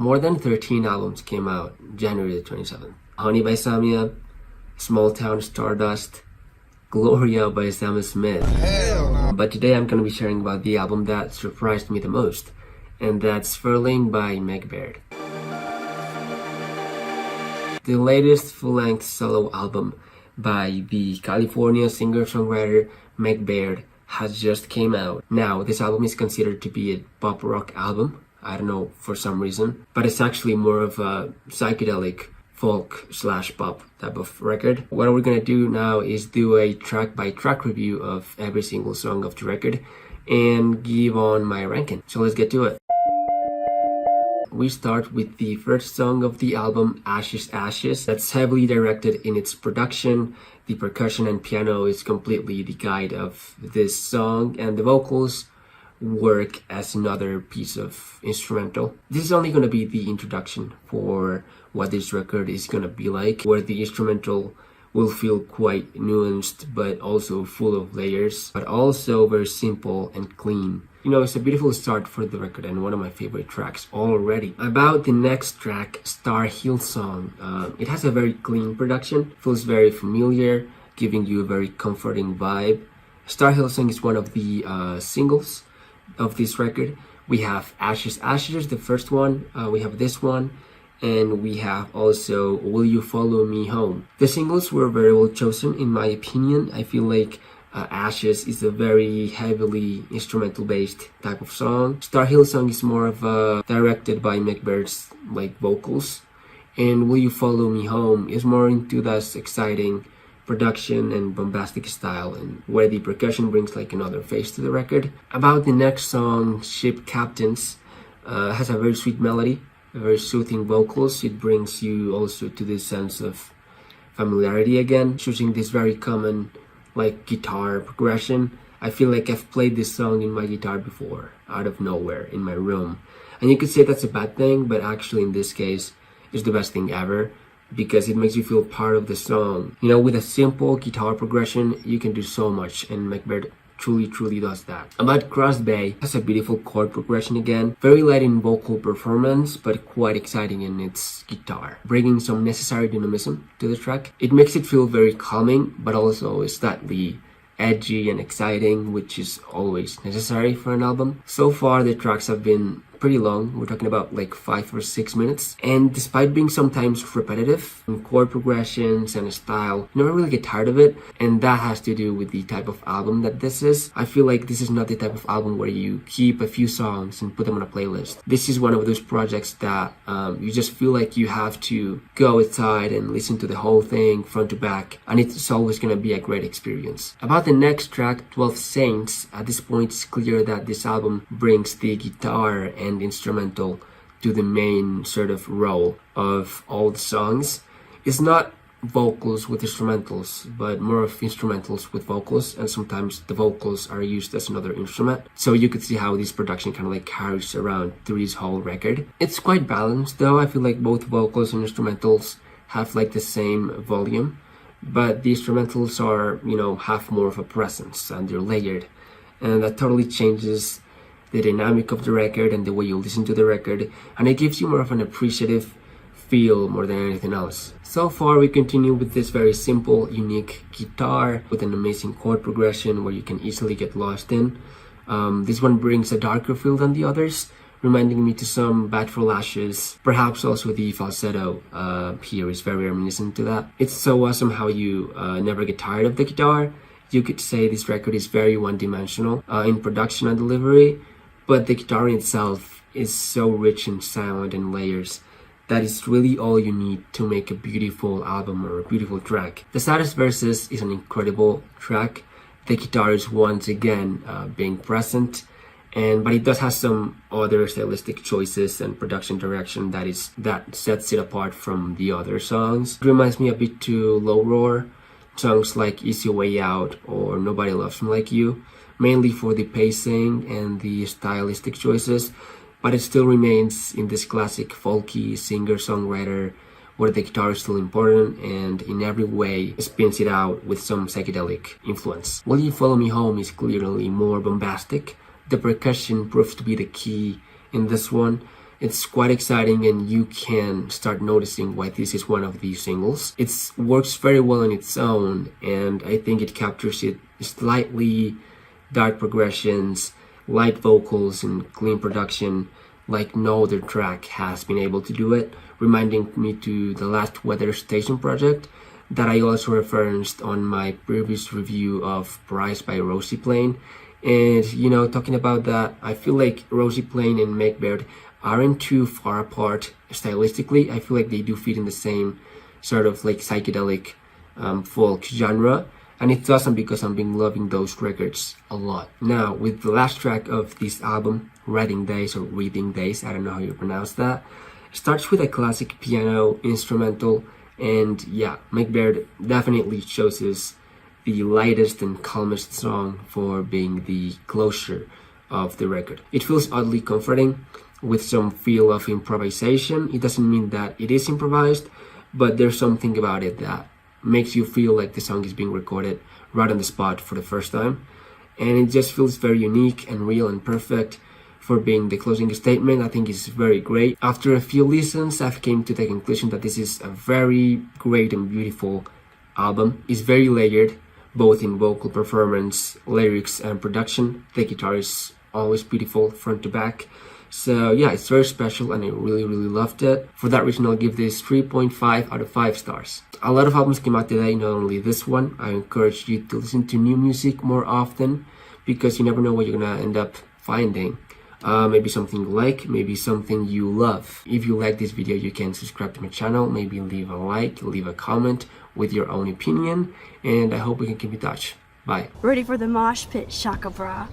more than 13 albums came out January the 27th. Honey by Samia, Small Town Stardust, Gloria by Sam Smith. Hell no. But today I'm going to be sharing about the album that surprised me the most, and that's Furling by Meg Baird. The latest full-length solo album by the California singer-songwriter Meg Baird has just came out. Now, this album is considered to be a pop rock album. I don't know, for some reason, but it's actually more of a psychedelic folk / pop type of record. What we're gonna do now is do a track by track review of every single song of the record and give on my ranking. So let's get to it. We start with the first song of the album, Ashes Ashes. That's heavily directed in its production. The percussion and piano is completely the guide of this song, and the vocals work as another piece of instrumental. This is only going to be the introduction for what this record is going to be like, where the instrumental will feel quite nuanced but also full of layers, but also very simple and clean. You know, it's a beautiful start for the record and one of my favorite tracks already. About the next track, Star Hillsong, it has a very clean production, feels very familiar, giving you a very comforting vibe. Star Hillsong is one of the singles of this record. We have Ashes Ashes, the first one, we have this one, and we have also Will You Follow Me Home. The singles were very well chosen in my opinion. I feel like Ashes is a very heavily instrumental based type of song. Star Hillsong is more of directed by Meg Baird's like vocals, and Will You Follow Me Home is more into that exciting production and bombastic style, and where the percussion brings like another face to the record. About the next song, Ship Captains, has a very sweet melody, very soothing vocals. It brings you also to this sense of familiarity again, choosing this very common like guitar progression. I feel like I've played this song in my guitar before, out of nowhere in my room, and you could say that's a bad thing, but actually in this case it's the best thing ever, because it makes you feel part of the song. You know, with a simple guitar progression you can do so much, and Meg Baird truly does that. About Cross Bay, has a beautiful chord progression again, very light in vocal performance but quite exciting in its guitar, bringing some necessary dynamism to the track. It makes it feel very calming but also slightly edgy and exciting, which is always necessary for an album. So far the tracks have been pretty long. We're talking about like 5 or 6 minutes, and despite being sometimes repetitive in chord progressions and style, you never really get tired of it, and that has to do with the type of album that this is. I feel like this is not the type of album where you keep a few songs and put them on a playlist. This is one of those projects that you just feel like you have to go outside and listen to the whole thing front to back, and it's always going to be a great experience. About the next track, 12 Saints, at this point it's clear that this album brings the guitar and instrumental to the main sort of role of all the songs. It's not vocals with instrumentals, but more of instrumentals with vocals, and sometimes the vocals are used as another instrument. So you could see how this production kind of like carries around through this whole record. It's quite balanced though. I feel like both vocals and instrumentals have like the same volume, but the instrumentals are, you know, have more of a presence and they're layered, and that totally changes the dynamic of the record and the way you listen to the record, and it gives you more of an appreciative feel more than anything else. So far we continue with this very simple, unique guitar with an amazing chord progression where you can easily get lost in. This one brings a darker feel than the others, reminding me to some Bad for Lashes. Perhaps also the falsetto here is very reminiscent to that. It's so awesome how you never get tired of the guitar. You could say this record is very one-dimensional in production and delivery, but the guitar itself is so rich in sound and layers that is really all you need to make a beautiful album or a beautiful track. The Saddest Verses is an incredible track. The guitar is once again being present, but it does have some other stylistic choices and production direction that sets it apart from the other songs. It reminds me a bit to Low Roar, songs like Easy Way Out or Nobody Loves Me Like You, mainly for the pacing and the stylistic choices, but it still remains in this classic folky singer-songwriter where the guitar is still important and in every way spins it out with some psychedelic influence. Will You Follow Me Home is clearly more bombastic. The percussion proves to be the key in this one, It's quite exciting, and you can start noticing why this is one of these singles. It works very well on its own, and I think it captures it slightly dark progressions, light vocals, and clean production like no other track has been able to do it, reminding me to the last Weather Station project that I also referenced on my previous review of Price by Rosie Plain. And talking about that, I feel like Rosie Plain and Meg Baird aren't too far apart stylistically. I feel like they do fit in the same sort of like psychedelic folk genre, and it's awesome because I've been loving those records a lot. Now, with the last track of this album, Wreathing Days or Wreathing Days, I don't know how you pronounce that, starts with a classic piano instrumental, and yeah, Meg Baird definitely chooses the lightest and calmest song for being the closure of the record. It feels oddly comforting with some feel of improvisation. It doesn't mean that it is improvised, but there's something about it that makes you feel like the song is being recorded right on the spot for the first time. And it just feels very unique and real and perfect for being the closing statement. I think it's very great. After a few listens, I've came to the conclusion that this is a very great and beautiful album. It's very layered, both in vocal performance, lyrics, and production. The guitar is always beautiful front to back. So yeah, it's very special, and I really loved it. For that reason, I'll give this 3.5 out of 5 stars. A lot of albums came out today, not only this one. I encourage you to listen to new music more often, because you never know what you're gonna end up finding. Maybe something you like, maybe something you love. If you like this video, you can subscribe to my channel, maybe leave a like, leave a comment with your own opinion, and I hope we can keep in touch. Bye. Ready for the mosh pit, Shaka Bra.